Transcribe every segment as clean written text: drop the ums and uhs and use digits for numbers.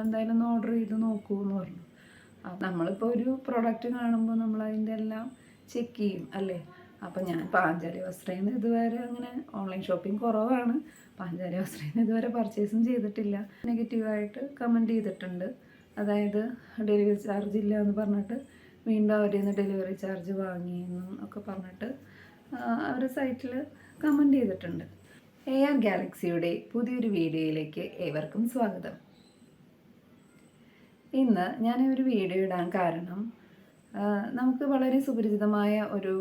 എന്തായാലും ഒന്ന് ഓർഡർ ചെയ്ത് നോക്കൂ എന്ന് പറഞ്ഞു. നമ്മളിപ്പോൾ ഒരു പ്രൊഡക്റ്റ് കാണുമ്പോൾ നമ്മൾ അതിൻ്റെ എല്ലാം ചെക്ക് ചെയ്യും അല്ലേ. അപ്പോൾ ഞാൻ പാഞ്ചാലി വസ്ത്രയിൽ നിന്ന് ഇതുവരെ അങ്ങനെ ഓൺലൈൻ ഷോപ്പിംഗ് കുറവാണ്. പാഞ്ചാലി വസ്ത്രയിൽ നിന്ന് ഇതുവരെ പർച്ചേസും ചെയ്തിട്ടില്ല. നെഗറ്റീവായിട്ട് കമൻറ്റ് ചെയ്തിട്ടുണ്ട്. അതായത് ഡെലിവറി ചാർജ് ഇല്ല എന്ന് പറഞ്ഞിട്ട് വീണ്ടും അവരിൽ നിന്ന് ഡെലിവറി ചാർജ് വാങ്ങിയെന്നും ഒക്കെ പറഞ്ഞിട്ട് അവർ സൈറ്റിൽ കമൻറ്റ് ചെയ്തിട്ടുണ്ട്. AR ഗാലക്സിയുടെ പുതിയൊരു വീഡിയോയിലേക്ക് ഏവർക്കും സ്വാഗതം. ഇന്ന് ഞാൻ ഒരു വീഡിയോ ഇടാൻ കാരണം നമുക്ക് വളരെ സുപരിചിതമായ ഒരു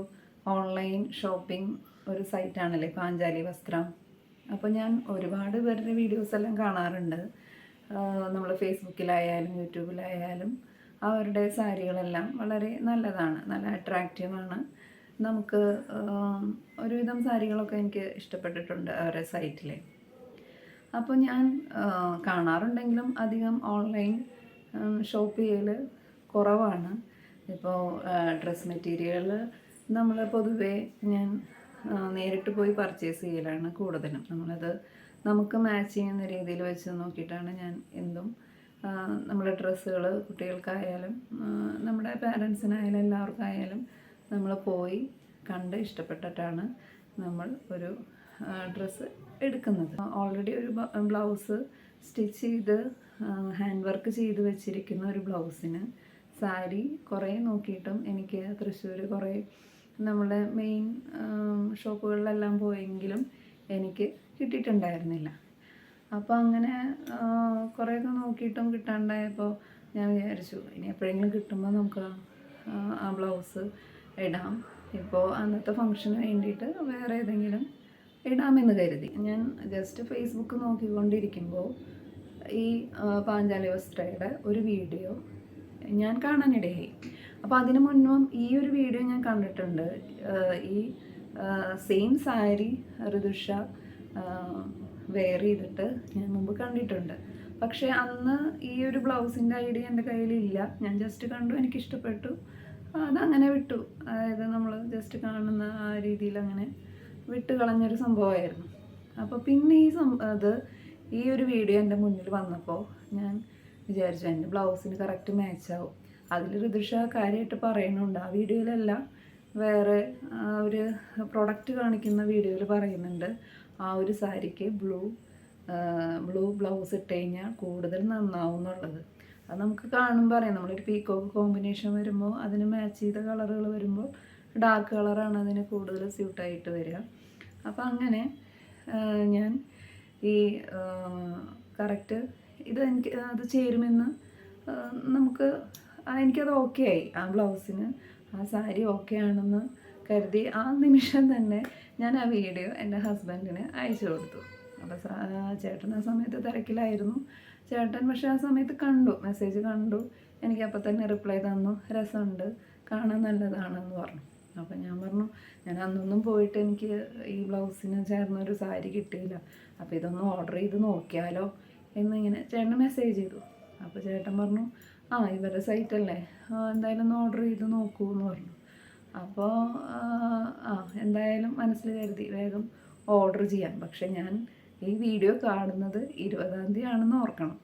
ഓൺലൈൻ ഷോപ്പിംഗ് ഒരു സൈറ്റാണല്ലേ പാഞ്ചാലി വസ്ത്രം. അപ്പോൾ ഞാൻ ഒരുപാട് പേരുടെ വീഡിയോസ് എല്ലാം കാണാറുണ്ട്. നമ്മൾ ഫേസ്ബുക്കിലായാലും യൂട്യൂബിലായാലും അവരുടെ സാരികളെല്ലാം വളരെ നല്ലതാണ്, നല്ല അട്രാക്റ്റീവാണ്. നമുക്ക് ഒരുവിധം സാരികളൊക്കെ എനിക്ക് ഇഷ്ടപ്പെട്ടിട്ടുണ്ട് അവരുടെ സൈറ്റിൽ. അപ്പോൾ ഞാൻ കാണാറുണ്ടെങ്കിലും അധികം ഓൺലൈൻ ഷോപ്പ് ചെയ്യൽ കുറവാണ്. ഇപ്പോൾ ഡ്രസ് മെറ്റീരിയൽ നമ്മൾ പൊതുവേ ഞാൻ നേരിട്ട് പോയി പർച്ചേസ് ചെയ്യലാണ് കൂടുതലും. നമുക്ക് മാച്ച് ചെയ്യുന്ന രീതിയിൽ വെച്ച് നോക്കിയിട്ടാണ് ഞാൻ എന്തും നമ്മുടെ ഡ്രസ്സുകൾ കുട്ടികൾക്കായാലും നമ്മുടെ പാരൻസിനായാലും എല്ലാവർക്കായാലും നമ്മൾ പോയി കണ്ട് ഇഷ്ടപ്പെട്ടിട്ടാണ് നമ്മൾ ഒരു ഡ്രസ്സ് എടുക്കുന്നത്. ഓൾറെഡി ഒരു ബ്ലൗസ് സ്റ്റിച്ച് ചെയ്ത് ഹാൻഡ് വർക്ക് ചെയ്ത് വെച്ചിരിക്കുന്ന ഒരു ബ്ലൗസിന് സാരി കുറേ നോക്കിയിട്ടും എനിക്ക് തൃശ്ശൂർ കുറേ നമ്മുടെ മെയിൻ ഷോപ്പുകളിലെല്ലാം പോയെങ്കിലും എനിക്ക് കിട്ടിയിട്ടുണ്ടായിരുന്നില്ല. അപ്പോൾ അങ്ങനെ കുറേയൊക്കെ നോക്കിയിട്ടും കിട്ടാണ്ടായപ്പോൾ ഞാൻ വിചാരിച്ചു ഇനി എപ്പോഴെങ്കിലും കിട്ടുമ്പോൾ നമുക്ക് ആ ബ്ലൗസ് ഇടാം. ഇപ്പോൾ അന്നത്തെ ഫംഗ്ഷന് വേണ്ടിയിട്ട് വേറെ ഏതെങ്കിലും ഇടാമെന്ന് കരുതി ഞാൻ ജസ്റ്റ് ഫേസ്ബുക്ക് നോക്കിക്കൊണ്ടിരിക്കുമ്പോൾ ഈ പാഞ്ചാലി വസ്ത്രയുടെ ഒരു വീഡിയോ ഞാൻ കാണാനിടയായി. അപ്പോൾ അതിന് മുന്നും ഈ ഒരു വീഡിയോ ഞാൻ കണ്ടിട്ടുണ്ട്. ഈ സെയിം സാരി ഋതുഷ വെയർ ചെയ്തിട്ട് ഞാൻ മുമ്പ് കണ്ടിട്ടുണ്ട്. പക്ഷേ അന്ന് ഈ ഒരു ബ്ലൗസിൻ്റെ ഐഡിയ എൻ്റെ കയ്യിലില്ല. ഞാൻ ജസ്റ്റ് കണ്ടു, എനിക്കിഷ്ടപ്പെട്ടു, അതങ്ങനെ വിട്ടു. അതായത് നമ്മൾ ജസ്റ്റ് കാണുന്ന ആ രീതിയിൽ അങ്ങനെ വിട്ട് കളഞ്ഞൊരു സംഭവമായിരുന്നു. അപ്പോൾ പിന്നെ ഈ ഒരു വീഡിയോ എൻ്റെ മുന്നിൽ വന്നപ്പോൾ ഞാൻ വിചാരിച്ചു എൻ്റെ ബ്ലൗസിന് കറക്റ്റ് മാച്ചാവും. അതിൽ ഋതുഷ കാര്യമായിട്ട് പറയുന്നുണ്ട്. ആ വീഡിയോയിലല്ല, വേറെ ഒരു പ്രൊഡക്റ്റ് കാണിക്കുന്ന വീഡിയോയിൽ പറയുന്നുണ്ട് ആ ഒരു സാരിക്ക് ബ്ലൂ ബ്ലൗസ് ഇട്ട് കഴിഞ്ഞാൽ കൂടുതൽ നന്നാവും എന്നുള്ളത്. അത് നമുക്ക് കാണുമ്പോൾ അറിയാം. നമ്മളൊരു പീക്കോക്ക് കോമ്പിനേഷൻ വരുമ്പോൾ അതിന് മാച്ച് ചെയ്ത കളറുകൾ വരുമ്പോൾ ഡാർക്ക് കളറാണ് അതിന് കൂടുതൽ സ്യൂട്ടായിട്ട് വരിക. അപ്പോൾ അങ്ങനെ ഞാൻ ഈ കറക്റ്റ് എനിക്ക് അത് ചേരുമെന്ന് എനിക്കത് ഓക്കെ ആയി. ആ ബ്ലൗസിന് ആ സാരി ഓക്കെ ആണെന്ന് കരുതി ആ നിമിഷം തന്നെ ഞാൻ ആ വീഡിയോ എൻ്റെ ഹസ്ബൻഡിന് അയച്ചു കൊടുത്തു. അപ്പോൾ ചേട്ടൻ ആ സമയത്ത് തിരക്കിലായിരുന്നു. ചേട്ടൻ പക്ഷേ ആ സമയത്ത് മെസ്സേജ് കണ്ടു. എനിക്കപ്പോൾ തന്നെ റിപ്ലൈ തന്നു, രസമുണ്ട്, കാണാൻ നല്ലതാണെന്ന് പറഞ്ഞു. അപ്പോൾ ഞാൻ പറഞ്ഞു ഞാൻ അന്നൊന്നും പോയിട്ട് എനിക്ക് ഈ ബ്ലൗസിന് ചേർന്നൊരു സാരി കിട്ടിയില്ല, അപ്പോൾ ഇതൊന്ന് ഓർഡർ ചെയ്ത് നോക്കിയാലോ എന്നിങ്ങനെ ചേട്ടൻ മെസ്സേജ് ചെയ്തു. അപ്പോൾ ചേട്ടൻ പറഞ്ഞു ഇവരുടെ സൈറ്റല്ലേ, എന്തായാലും ഒന്ന് ഓർഡർ ചെയ്ത് നോക്കൂ എന്ന് പറഞ്ഞു. അപ്പോൾ എന്തായാലും മനസ്സിൽ കരുതി വേഗം ഓർഡർ ചെയ്യാം. പക്ഷേ ഞാൻ ഈ വീഡിയോ കാണുന്നത് 20-ാം തീയതി ആണെന്ന് ഓർക്കണം.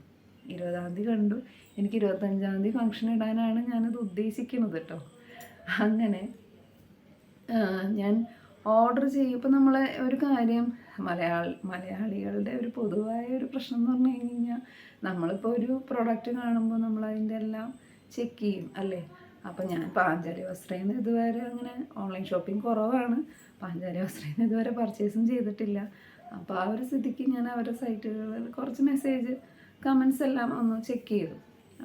20-ാം തീയതി കണ്ടു. എനിക്ക് 25-ാം തീയതി ഫംഗ്ഷൻ ഇടാനാണ് ഞാനത് ഉദ്ദേശിക്കുന്നത് കേട്ടോ. അങ്ങനെ ഞാൻ ഓർഡർ ചെയ്യുമ്പോൾ നമ്മളെ ഒരു കാര്യം മലയാളികളുടെ ഒരു പൊതുവായ ഒരു പ്രശ്നം എന്ന് പറഞ്ഞു കഴിഞ്ഞാൽ നമ്മളിപ്പോൾ ഒരു പ്രൊഡക്റ്റ് കാണുമ്പോൾ നമ്മൾ അതിൻ്റെ എല്ലാം ചെക്ക് ചെയ്യും അല്ലേ. അപ്പോൾ ഞാൻ പാഞ്ചാലി വസ്ത്രയിൽ നിന്ന് ഇതുവരെ അങ്ങനെ ഓൺലൈൻ ഷോപ്പിംഗ് കുറവാണ്. പാഞ്ചാലി വസ്ത്രയിൽ നിന്ന് ഇതുവരെ പർച്ചേസും ചെയ്തിട്ടില്ല. അപ്പോൾ ആ ഒരു സ്ഥിതിക്ക് ഞാൻ അവരുടെ സൈറ്റുകളിൽ കുറച്ച് മെസ്സേജ് കമൻസ് എല്ലാം ഒന്ന് ചെക്ക് ചെയ്തു.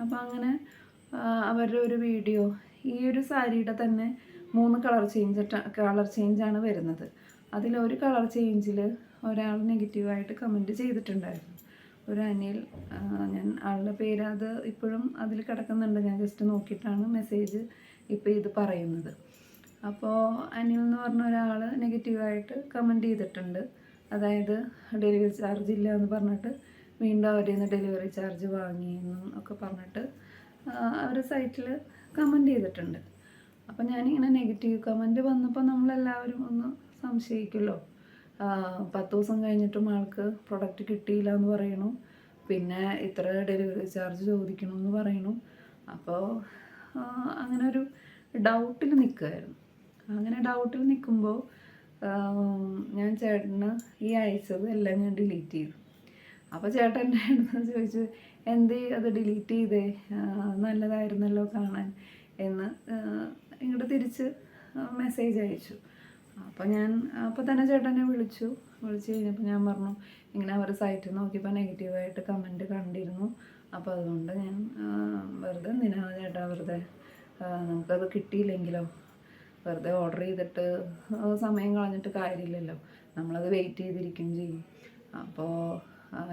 അപ്പോൾ അവരുടെ ഒരു വീഡിയോ ഈ ഒരു സാരിയുടെ തന്നെ 3 കളർ ചേഞ്ചാണ് വരുന്നത്. അതിലൊരു കളർ ചേഞ്ചിൽ ഒരാൾ നെഗറ്റീവായിട്ട് കമൻറ്റ് ചെയ്തിട്ടുണ്ടായിരുന്നു. ഒരു അനിൽ, ഞാൻ ആളുടെ പേര് അത് ഇപ്പോഴും അതിൽ കിടക്കുന്നുണ്ട്. ഞാൻ ജസ്റ്റ് നോക്കിയിട്ടാണ് മെസ്സേജ് ഇപ്പോൾ ഇത് പറയുന്നത്. അപ്പോൾ അനിൽ എന്ന് പറഞ്ഞ ഒരാൾ നെഗറ്റീവായിട്ട് കമൻറ്റ് ചെയ്തിട്ടുണ്ട്. അതായത് ഡെലിവറി ചാർജ് ഇല്ല എന്ന് പറഞ്ഞിട്ട് വീണ്ടും അവരിൽ നിന്ന് ഡെലിവറി ചാർജ് വാങ്ങിയെന്നും ഒക്കെ പറഞ്ഞിട്ട് അവർ സൈറ്റിൽ കമൻറ്റ് ചെയ്തിട്ടുണ്ട്. അപ്പോൾ ഞാനിങ്ങനെ നെഗറ്റീവ് കമൻറ്റ് വന്നപ്പോൾ നമ്മളെല്ലാവരും ഒന്ന് സംശയിക്കുമല്ലോ. 10 ദിവസം കഴിഞ്ഞിട്ടും ആൾക്ക് പ്രൊഡക്റ്റ് കിട്ടിയില്ല എന്ന് പറയണു. പിന്നെ ഇത്ര ഡെലിവറി ചാർജ് ചോദിക്കണമെന്ന് പറയണു. അപ്പോൾ അങ്ങനെ ഒരു ഡൗട്ടിൽ നിൽക്കുമായിരുന്നു. അങ്ങനെ ഡൗട്ടിൽ നിൽക്കുമ്പോൾ ഞാൻ ചേട്ടന് ഈ അയച്ചത് എല്ലാം ഞാൻ ഡിലീറ്റ് ചെയ്തു. അപ്പോൾ ചേട്ടൻ എൻ്റെ അടുത്ത് ചോദിച്ചു, എന്തേ അത് ഡിലീറ്റ് ചെയ്തേ, നല്ലതായിരുന്നല്ലോ കാണാൻ എന്ന് ഇങ്ങോട്ട് തിരിച്ച് മെസ്സേജ് അയച്ചു. അപ്പോൾ തന്നെ ചേട്ടനെ വിളിച്ചു കഴിഞ്ഞപ്പോൾ ഞാൻ പറഞ്ഞു, ഇങ്ങനെ അവരുടെ സൈറ്റിൽ നോക്കിയപ്പോൾ നെഗറ്റീവായിട്ട് കമൻറ്റ് കണ്ടിരുന്നു. അപ്പോൾ അതുകൊണ്ട് ഞാൻ വെറുതെ എന്തിനാ ചേട്ടാ വെറുതെ നമുക്കത് കിട്ടിയില്ലെങ്കിലോ, വെറുതെ ഓർഡർ ചെയ്തിട്ട് സമയം കളഞ്ഞിട്ട് കാര്യമില്ലല്ലോ, നമ്മളത് വെയിറ്റ് ചെയ്തിരിക്കും ചെയ്യും. അപ്പോൾ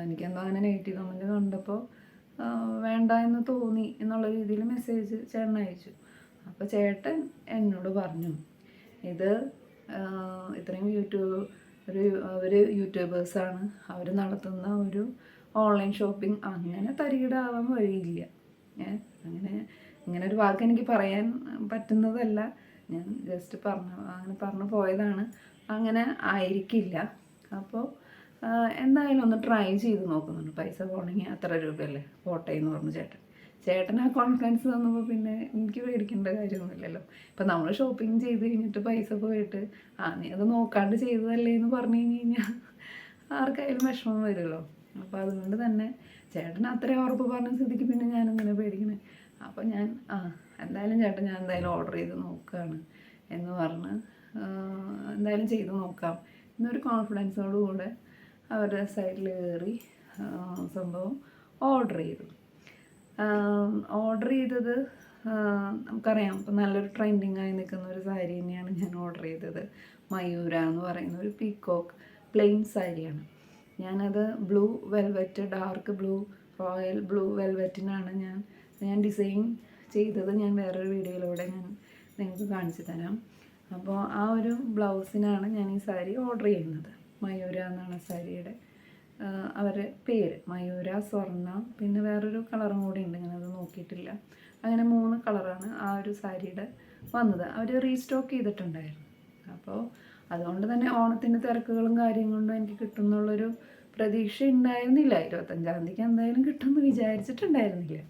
എനിക്കെന്തോ അങ്ങനെ നെഗറ്റീവ് കമൻറ്റ് കണ്ടപ്പോൾ വേണ്ട എന്ന് തോന്നി എന്നുള്ള രീതിയിൽ മെസ്സേജ് ചേട്ടൻ അയച്ചു. അപ്പോൾ ചേട്ടൻ എന്നോട് പറഞ്ഞു, ഇത് ഇത്രയും അവർ യൂട്യൂബേഴ്സാണ്, അവർ നടത്തുന്ന ഒരു ഓൺലൈൻ ഷോപ്പിംഗ് അങ്ങനെ തരികിടാവാൻ വഴിയില്ല. ഇങ്ങനെ ഒരു വാക്ക് എനിക്ക് പറയാൻ പറ്റുന്നതല്ല, ഞാൻ ജസ്റ്റ് അങ്ങനെ പറഞ്ഞു പോയതാണ്. അങ്ങനെ ആയിരിക്കില്ല. അപ്പോൾ എന്തായാലും ഒന്ന് ട്രൈ ചെയ്ത് നോക്കുന്നുണ്ട്. പൈസ പോകണമെങ്കിൽ അത്ര രൂപയല്ലേ പോട്ടെ എന്ന് പറഞ്ഞു ചേട്ടൻ ആ കോൺഫിഡൻസ് തന്നപ്പോൾ പിന്നെ എനിക്ക് പേടിക്കേണ്ട കാര്യമൊന്നുമില്ലല്ലോ. ഇപ്പം നമ്മൾ ഷോപ്പിംഗ് ചെയ്ത് കഴിഞ്ഞിട്ട് പൈസ പോയിട്ട് നീ അത് നോക്കാണ്ട് ചെയ്തതല്ലേ എന്ന് പറഞ്ഞു കഴിഞ്ഞാൽ ആർക്കായാലും വിഷമം വരുമല്ലോ. അപ്പോൾ അതുകൊണ്ട് തന്നെ ചേട്ടൻ അത്രയും ഉറപ്പ് പറഞ്ഞ സ്ഥിതിക്ക് പിന്നെ ഞാനിങ്ങനെ പേടിക്കണേ. അപ്പോൾ ഞാൻ എന്തായാലും ചേട്ടൻ ഞാൻ എന്തായാലും ഓർഡർ ചെയ്ത് നോക്കുകയാണ് എന്ന് പറഞ്ഞ് എന്തായാലും ചെയ്ത് നോക്കാം എന്നൊരു കോൺഫിഡൻസോടുകൂടെ അവരുടെ സൈറ്റിൽ കയറി സംഭവം ഓർഡർ ചെയ്തു. ഓർഡർ ചെയ്തത് നമുക്കറിയാം, ഇപ്പോൾ നല്ലൊരു ട്രെൻഡിങ് ആയി നിൽക്കുന്ന ഒരു സാരി തന്നെയാണ് ഞാൻ ഓർഡർ ചെയ്തത്. മയൂര എന്ന് പറയുന്ന ഒരു പീക്കോക്ക് പ്ലെയിൻ സാരിയാണ്. ഞാനത് blue velvet, dark blue, royal blue വെൽവെറ്റിനാണ് ഞാൻ ഡിസൈൻ ചെയ്തത്. ഞാൻ വേറൊരു വീഡിയോയിലൂടെ ഞാൻ നിങ്ങൾക്ക് കാണിച്ചു തരാം. അപ്പോൾ ആ ഒരു ബ്ലൗസിനാണ് ഞാൻ ഈ സാരി ഓർഡർ ചെയ്യുന്നത്. മയൂര എന്നാണ് സാരിയുടെ അവരുടെ പേര്. മയൂര, സ്വർണ്ണ, പിന്നെ വേറൊരു കളറും കൂടി ഉണ്ട്, ഞാനത് നോക്കിയിട്ടില്ല. അങ്ങനെ 3 കളറാണ് ആ ഒരു സാരിയുടെ വന്നത്. അവർ റീസ്റ്റോക്ക് ചെയ്തിട്ടുണ്ടായിരുന്നു. അപ്പോൾ അതുകൊണ്ട് തന്നെ ഓണത്തിൻ്റെ തിരക്കുകളും കാര്യങ്ങളും എനിക്ക് കിട്ടുമെന്നുള്ളൊരു പ്രതീക്ഷ ഉണ്ടായിരുന്നില്ല. 25-ാം തീയതിക്ക് എന്തായാലും കിട്ടുമെന്ന് വിചാരിച്ചിട്ടുണ്ടായിരുന്നില്ല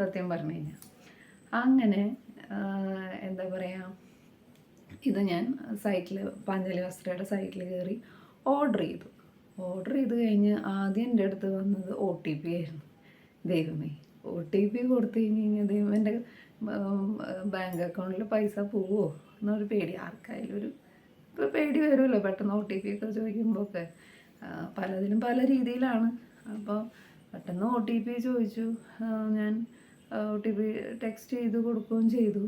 സത്യം പറഞ്ഞു കഴിഞ്ഞാൽ. അങ്ങനെ എന്താ പറയുക, ഇത് ഞാൻ സൈറ്റിൽ പാഞ്ചാലി വസ്ത്രയുടെ സൈറ്റിൽ കയറി ഓർഡർ ചെയ്ത് കഴിഞ്ഞ് ആദ്യം എൻ്റെ അടുത്ത് വന്നത് OTP ആയിരുന്നു. ദൈവമേ, OTP കൊടുത്തു കഴിഞ്ഞാൽ ദൈവം എൻ്റെ ബാങ്ക് അക്കൗണ്ടിൽ പൈസ പോവുമോ എന്നൊരു പേടി. ആർക്കായാലും ഇപ്പോൾ പേടി വരുമല്ലോ പെട്ടെന്ന് OTP ഒക്കെ ചോദിക്കുമ്പോൾ ഒക്കെ. പലതിലും പല രീതിയിലാണ്. അപ്പോൾ പെട്ടെന്ന് OTP ചോദിച്ചു. ഞാൻ OTP ടെക്സ്റ്റ് ചെയ്ത് കൊടുക്കുകയും ചെയ്തു.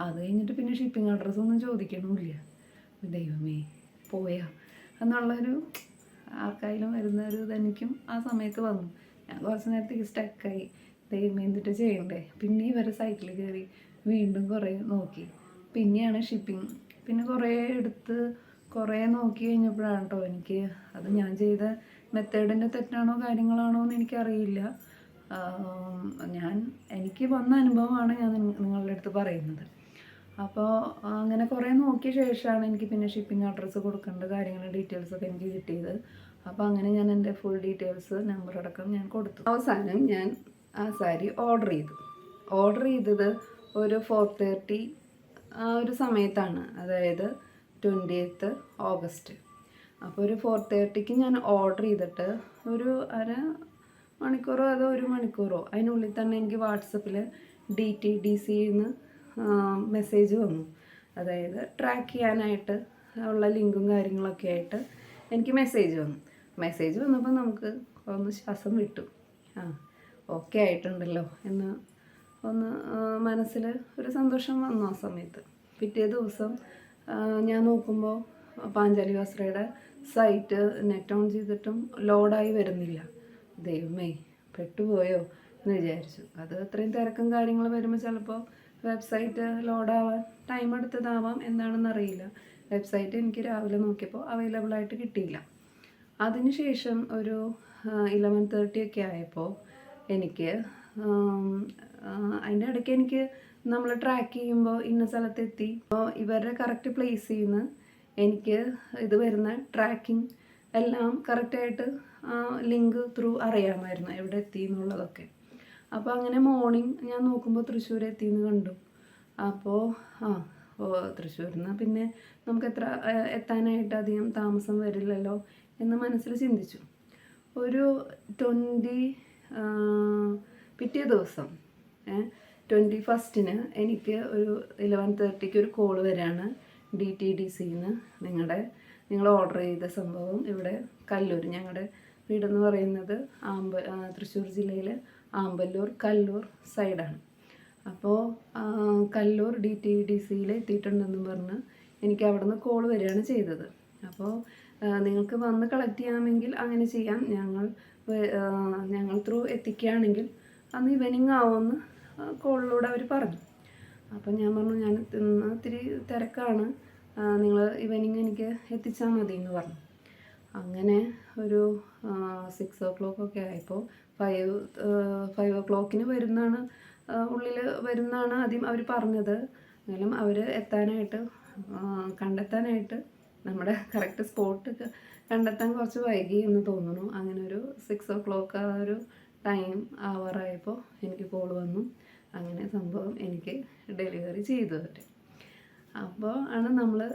അത് കഴിഞ്ഞിട്ട് പിന്നെ ഷിപ്പിംഗ് അഡ്രസ്സൊന്നും ചോദിക്കണമില്ല. ദൈവമേ പോയാ എന്നുള്ളൊരു ആർക്കായാലും വരുന്നൊരു ഇതെനിക്കും ആ സമയത്ത് വന്നു. ഞാൻ കുറച്ച് നേരത്തേക്ക് സ്റ്റക്കായി. ദൈവമേ എന്നിട്ട് ചെയ്യണ്ടേ. പിന്നെ ഇവരെ സൈറ്റിൽ കയറി വീണ്ടും കുറേ നോക്കി. പിന്നെയാണ് ഷിപ്പിംഗ്. പിന്നെ കുറേ നോക്കി കഴിഞ്ഞപ്പോഴാണ് കേട്ടോ എനിക്ക് അത് ഞാൻ ചെയ്ത മെത്തേഡിൻ്റെ തെറ്റാണോ കാര്യങ്ങളാണോ എന്ന് എനിക്കറിയില്ല. എനിക്ക് വന്ന അനുഭവമാണ് ഞാൻ നിങ്ങളുടെ അടുത്ത് പറയുന്നത്. അപ്പോൾ അങ്ങനെ കുറേ നോക്കിയ ശേഷമാണ് എനിക്ക് പിന്നെ ഷിപ്പിംഗ് അഡ്രസ്സ് കൊടുക്കേണ്ട കാര്യങ്ങൾ ഡീറ്റെയിൽസൊക്കെ എനിക്ക് കിട്ടിയത്. അപ്പോൾ അങ്ങനെ ഞാൻ എൻ്റെ ഫുൾ ഡീറ്റെയിൽസ് നമ്പർ അടക്കം ഞാൻ കൊടുത്തു. അവസാനം ഞാൻ ആ സാരി ഓർഡർ ചെയ്തത് ഒരു 4:30 ആ ഒരു സമയത്താണ്, അതായത് 20th ഓഗസ്റ്റ്. അപ്പോൾ ഒരു 4:30ക്ക് ഞാൻ ഓർഡർ ചെയ്തിട്ട് ഒരു അര മണിക്കൂറോ അതോ 1 മണിക്കൂറോ അതിനുള്ളിൽ തന്നെ എനിക്ക് വാട്സപ്പിൽ DTDCന്ന് മെസ്സേജ് വന്നു. അതായത് ട്രാക്ക് ചെയ്യാനായിട്ട് ഉള്ള ലിങ്കും കാര്യങ്ങളൊക്കെ ആയിട്ട് എനിക്ക് മെസ്സേജ് വന്നപ്പോൾ നമുക്ക് ഒന്ന് ശ്വാസം വിട്ടു. ഓക്കെ ആയിട്ടുണ്ടല്ലോ എന്ന് ഒന്ന് മനസ്സിൽ ഒരു സന്തോഷം വന്നു ആ സമയത്ത്. പിറ്റേ ദിവസം ഞാൻ നോക്കുമ്പോൾ പാഞ്ചാലി വസ്ത്രയുടെ സൈറ്റ് നെറ്റ് ഓൺ ചെയ്തിട്ടും ലോഡായി വരുന്നില്ല. ദൈവമേ പെട്ടുപോയോ എന്ന് വിചാരിച്ചു. അത് അത്രയും തിരക്കും കാര്യങ്ങൾ വരുമ്പോൾ ചിലപ്പോൾ വെബ്സൈറ്റ് ലോഡാവാൻ ടൈം എടുത്തതാവാം, എന്താണെന്നറിയില്ല. വെബ്സൈറ്റ് എനിക്ക് രാവിലെ നോക്കിയപ്പോൾ അവൈലബിളായിട്ട് കിട്ടിയില്ല. അതിനുശേഷം ഒരു 11:30 ഒക്കെ ആയപ്പോൾ എനിക്ക് അതിൻ്റെ ഇടയ്ക്ക് എനിക്ക് നമ്മൾ ട്രാക്ക് ചെയ്യുമ്പോൾ ഇന്ന സ്ഥലത്തെത്തി. അപ്പോൾ ഇവരുടെ കറക്റ്റ് പ്ലേസിൽ നിന്ന് എനിക്ക് ഇത് വരുന്ന ട്രാക്കിംഗ് എല്ലാം കറക്റ്റായിട്ട് ലിങ്ക് ത്രൂ അറിയാമായിരുന്നു എവിടെ എത്തി എന്നുള്ളതൊക്കെ. അപ്പോൾ അങ്ങനെ മോർണിംഗ് ഞാൻ നോക്കുമ്പോൾ തൃശ്ശൂർ എത്തിയെന്ന് കണ്ടു. അപ്പോൾ തൃശ്ശൂരിൽ നിന്ന് പിന്നെ നമുക്ക് എത്താനായിട്ട് അധികം താമസം വരില്ലല്ലോ എന്ന് മനസ്സിൽ ചിന്തിച്ചു. ഒരു 20 പിറ്റേ ദിവസം 21 എനിക്ക് ഒരു 11:30 ഒരു കോള് വരികയാണ് DTDCന്ന്. നിങ്ങൾ ഓർഡർ ചെയ്ത സംഭവം ഇവിടെ കല്ലൂർ, ഞങ്ങളുടെ വീടെന്ന് പറയുന്നത് തൃശ്ശൂർ ജില്ലയിൽ ആമ്പല്ലൂർ കല്ലൂർ സൈഡാണ്. അപ്പോൾ കല്ലൂർ DTDCയിൽ എത്തിയിട്ടുണ്ടെന്ന് പറഞ്ഞ് എനിക്ക് അവിടെ നിന്ന് കോൾ വരികയാണ് ചെയ്തത്. അപ്പോൾ നിങ്ങൾക്ക് വന്ന് കളക്ട് ചെയ്യാമെങ്കിൽ അങ്ങനെ ചെയ്യാം, ഞങ്ങൾ ത്രൂ എത്തിക്കുകയാണെങ്കിൽ അന്ന് ഈവനിങ് ആവുമെന്ന് കോളിലൂടെ അവർ പറഞ്ഞു. അപ്പം ഞാൻ പറഞ്ഞു ഞാൻ ഇന്ന് ഇത്തിരി തിരക്കാണ്, നിങ്ങൾ ഈവനിങ് എനിക്ക് എത്തിച്ചാൽ മതി എന്ന് പറഞ്ഞു. അങ്ങനെ ഒരു 6 o'clock ഒക്കെ ആയപ്പോൾ 5 o'clock ഉള്ളിൽ വരുന്നതാണ് ആദ്യം അവർ പറഞ്ഞത്. എന്നാലും അവർ കണ്ടെത്താനായിട്ട് നമ്മുടെ കറക്റ്റ് സ്പോട്ട് കണ്ടെത്താൻ കുറച്ച് വൈകി എന്ന് തോന്നുന്നു. അങ്ങനെ ഒരു 6 o'clock ആ ഒരു ടൈം ആവാറായപ്പോൾ എനിക്ക് കോൾ വന്നു. അങ്ങനെ സംഭവം എനിക്ക് ഡെലിവറി ചെയ്തു അവർ.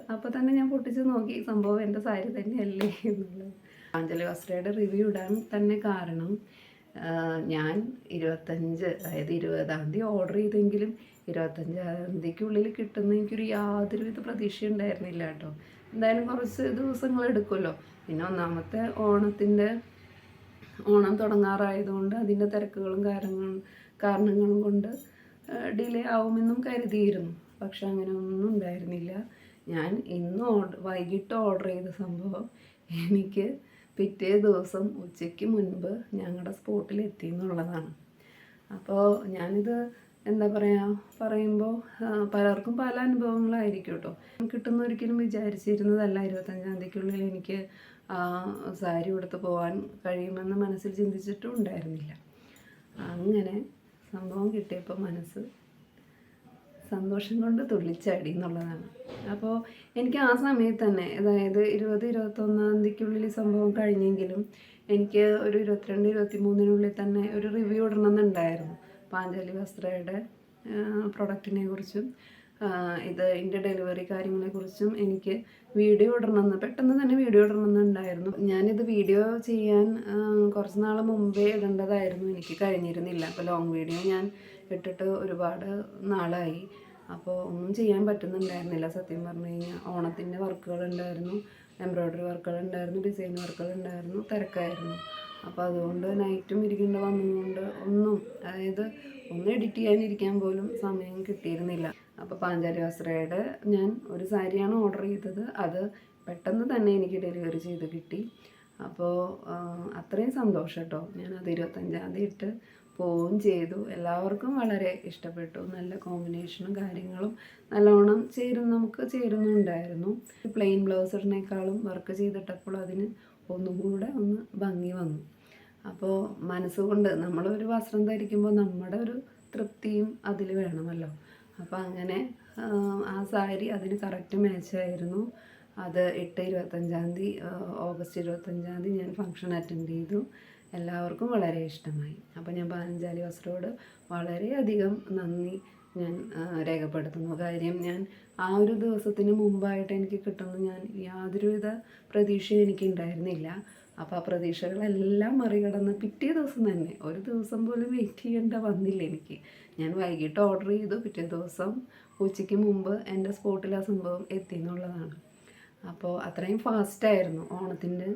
അപ്പോൾ തന്നെ ഞാൻ പൊട്ടിച്ച് നോക്കി സംഭവം എൻ്റെ സാരി തന്നെയല്ലേ എന്നുള്ളത്. പാഞ്ചാലി വസ്ത്രയുടെ റിവ്യൂ ഇടാൻ തന്നെ കാരണം ഞാൻ 25 അതായത് 20-ാം തീയതി ഓർഡർ ചെയ്തെങ്കിലും 25-ാം തീയതിക്കുള്ളിൽ കിട്ടുന്ന എനിക്കൊരു യാതൊരുവിധ പ്രതീക്ഷ ഉണ്ടായിരുന്നില്ല കേട്ടോ. എന്തായാലും കുറച്ച് ദിവസങ്ങൾ എടുക്കുമല്ലോ. പിന്നെ ഒന്നാമത്തെ ഓണം തുടങ്ങാറായതുകൊണ്ട് അതിൻ്റെ തിരക്കുകളും കാരണങ്ങളും കൊണ്ട് ഡിലേ ആവുമെന്നും കരുതിയിരുന്നു. പക്ഷെ അങ്ങനെ ഒന്നും ഉണ്ടായിരുന്നില്ല. ഞാൻ വൈകിട്ട് ഓർഡർ ചെയ്ത സംഭവം എനിക്ക് പിറ്റേ ദിവസം ഉച്ചയ്ക്ക് മുൻപ് ഞങ്ങളുടെ സ്പോട്ടിൽ എത്തി എന്നുള്ളതാണ്. അപ്പോൾ ഞാനിത് പറയുമ്പോൾ പലർക്കും പല അനുഭവങ്ങളായിരിക്കും കേട്ടോ. കിട്ടുന്ന ഒരിക്കലും വിചാരിച്ചിരുന്നതല്ല 25-ാം തീയതിക്കുള്ളിൽ എനിക്ക് സാരി ഉടുത്ത് പോകാൻ കഴിയുമെന്ന് മനസ്സിൽ ചിന്തിച്ചിട്ടും ഉണ്ടായിരുന്നില്ല. അങ്ങനെ സംഭവം കിട്ടിയപ്പോൾ മനസ്സ് സന്തോഷം കൊണ്ട് തുള്ളിച്ചാടി എന്നുള്ളതാണ്. അപ്പോൾ എനിക്ക് ആ സമയത്ത് തന്നെ, അതായത് 20-21-ാം തീയതിക്കുള്ളിൽ സംഭവം കഴിഞ്ഞെങ്കിലും എനിക്ക് ഒരു 22-23 തന്നെ ഒരു റിവ്യൂ ഇടണമെന്നുണ്ടായിരുന്നു പാഞ്ചാലി വസ്ത്രയുടെ പ്രൊഡക്റ്റിനെ കുറിച്ചും ഇതിൻ്റെ ഡെലിവറി കാര്യങ്ങളെക്കുറിച്ചും എനിക്ക് പെട്ടെന്ന് തന്നെ വീഡിയോ ഇടണമെന്നുണ്ടായിരുന്നു. ഞാനിത് വീഡിയോ ചെയ്യാൻ കുറച്ച് നാൾ മുമ്പേ ഇടേണ്ടതായിരുന്നു, എനിക്ക് കഴിഞ്ഞിരുന്നില്ല. അപ്പോൾ ലോങ് വീഡിയോ ഞാൻ ഇട്ടിട്ട് ഒരുപാട് നാളായി. അപ്പോൾ ഒന്നും ചെയ്യാൻ പറ്റുന്നുണ്ടായിരുന്നില്ല സത്യം പറഞ്ഞു കഴിഞ്ഞാൽ. ഓണത്തിൻ്റെ വർക്കുകളുണ്ടായിരുന്നു, എംബ്രോയ്ഡറി വർക്കുകളുണ്ടായിരുന്നു, ഡിസൈൻ വർക്കുകളുണ്ടായിരുന്നു, തിരക്കായിരുന്നു. അപ്പോൾ അതുകൊണ്ട് നൈറ്റും ഇരിക്കേണ്ടി വന്നതുകൊണ്ട് ഒന്ന് എഡിറ്റ് ചെയ്യാനിരിക്കാൻ പോലും സമയം കിട്ടിയിരുന്നില്ല. അപ്പോൾ പാഞ്ചാലി വസ്ത്രയുടെ ഞാൻ ഒരു സാരിയാണ് ഓർഡർ ചെയ്തത്, അത് പെട്ടെന്ന് തന്നെ എനിക്ക് ഡെലിവറി ചെയ്ത് കിട്ടി. അപ്പോൾ അത്രയും സന്തോഷം കേട്ടോ. ഞാനത് 25-ാം തീയതി ഇട്ട് പോവുകയും ചെയ്തു. എല്ലാവർക്കും വളരെ ഇഷ്ടപ്പെട്ടു. നല്ല കോമ്പിനേഷനും കാര്യങ്ങളും നല്ലോണം നമുക്ക് ചേരുന്നുണ്ടായിരുന്നു. പ്ലെയിൻ ബ്ലൗസറിനേക്കാളും വർക്ക് ചെയ്തിട്ടപ്പോൾ അതിന് ഒന്നുകൂടെ ഭംഗി വന്നു. അപ്പോൾ മനസ്സുകൊണ്ട് നമ്മളൊരു വസ്ത്രം ധരിക്കുമ്പോൾ നമ്മുടെ ഒരു തൃപ്തിയും അതിൽ വേണമല്ലോ. അപ്പോൾ അങ്ങനെ ആ സാരി അതിന് കറക്റ്റ് മാച്ചായിരുന്നു. അത് 25-ാം തീയതി ഓഗസ്റ്റ് 25-ാം തീയതി ഞാൻ ഫംഗ്ഷൻ അറ്റൻഡ് ചെയ്തു. എല്ലാവർക്കും വളരെ ഇഷ്ടമായി. അപ്പോൾ ഞാൻ പാഞ്ചാലി വസ്ത്രയോട് വളരെയധികം നന്ദി ഞാൻ രേഖപ്പെടുത്തുന്നു. കാര്യം ഞാൻ ആ ഒരു ദിവസത്തിന് മുമ്പായിട്ട് എനിക്ക് കിട്ടുമെന്ന് ഞാൻ യാതൊരുവിധ പ്രതീക്ഷയും എനിക്കുണ്ടായിരുന്നില്ല. അപ്പോൾ ആ പ്രതീക്ഷകളെല്ലാം മറികടന്ന് പിറ്റേ ദിവസം തന്നെ, ഒരു ദിവസം പോലും വെയിറ്റ് ചെയ്യേണ്ട വന്നില്ല എനിക്ക്. ഞാൻ വൈകിട്ട് ഓർഡർ ചെയ്തു, പിറ്റേ ദിവസം ഉച്ചയ്ക്ക് മുമ്പ് എൻ്റെ സ്പോട്ടിൽ ആ സംഭവം എത്തി എന്നുള്ളതാണ്. അപ്പോൾ അത്രയും ഫാസ്റ്റായിരുന്നു. ഓണത്തിൻ്റെ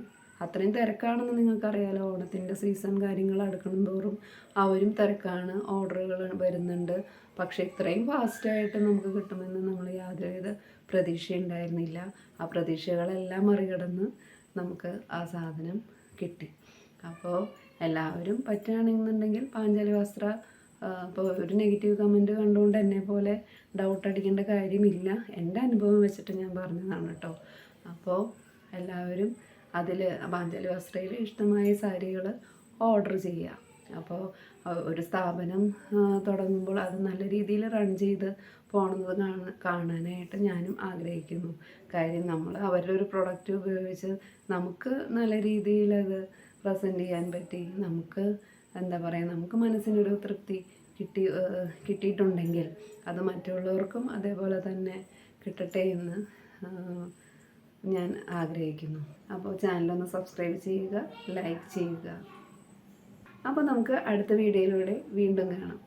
അത്രയും തിരക്കാണെന്ന് നിങ്ങൾക്കറിയാലോ. ഓണത്തിൻ്റെ സീസൺ കാര്യങ്ങൾ അടുക്കണം തോറും അവരും തിരക്കാണ്, ഓർഡറുകൾ വരുന്നുണ്ട്. പക്ഷേ ഇത്രയും ഫാസ്റ്റായിട്ട് നമുക്ക് കിട്ടുമെന്ന് നമ്മൾ യാതൊരുവിധ പ്രതീക്ഷ ഉണ്ടായിരുന്നില്ല. ആ പ്രതീക്ഷകളെല്ലാം മറികടന്ന് നമുക്ക് ആ സാധനം കിട്ടി. അപ്പോൾ എല്ലാവരും പറ്റുകയാണെന്നുണ്ടെങ്കിൽ പാഞ്ചാലി വസ്ത്ര ഇപ്പോൾ ഒരു നെഗറ്റീവ് കമൻറ്റ് കണ്ടുകൊണ്ട് എന്നെ പോലെ ഡൗട്ട് അടിക്കേണ്ട കാര്യമില്ല. എൻ്റെ അനുഭവം വെച്ചിട്ട് ഞാൻ പറഞ്ഞതാണ് കേട്ടോ. അപ്പോൾ എല്ലാവരും പാഞ്ചാലി വസ്ത്രയിൽ ഇഷ്ടമായ സാരികൾ ഓർഡർ ചെയ്യുക. അപ്പോൾ ഒരു സ്ഥാപനം തുടങ്ങുമ്പോൾ അത് നല്ല രീതിയിൽ റൺ ചെയ്ത് പോകുന്നത് കാണാനായിട്ട് ഞാനും ആഗ്രഹിക്കുന്നു. കാര്യം നമ്മൾ അവരുടെ ഒരു പ്രൊഡക്റ്റ് ഉപയോഗിച്ച് നമുക്ക് നല്ല രീതിയിൽ അത് പ്രസൻറ്റ് ചെയ്യാൻ പറ്റി, നമുക്ക് എന്താ പറയുക, നമുക്ക് മനസ്സിനൊരു തൃപ്തി കിട്ടിയിട്ടുണ്ടെങ്കിൽ അത് മറ്റുള്ളവർക്കും അതേപോലെ തന്നെ കിട്ടട്ടെ എന്ന് ഞാൻ ആഗ്രഹിക്കുന്നു. അപ്പോൾ ചാനലൊന്ന് സബ്സ്ക്രൈബ് ചെയ്യുക, ലൈക്ക് ചെയ്യുക. അപ്പോൾ നമുക്ക് അടുത്ത വീഡിയോയിലൂടെ വീണ്ടും കാണാം.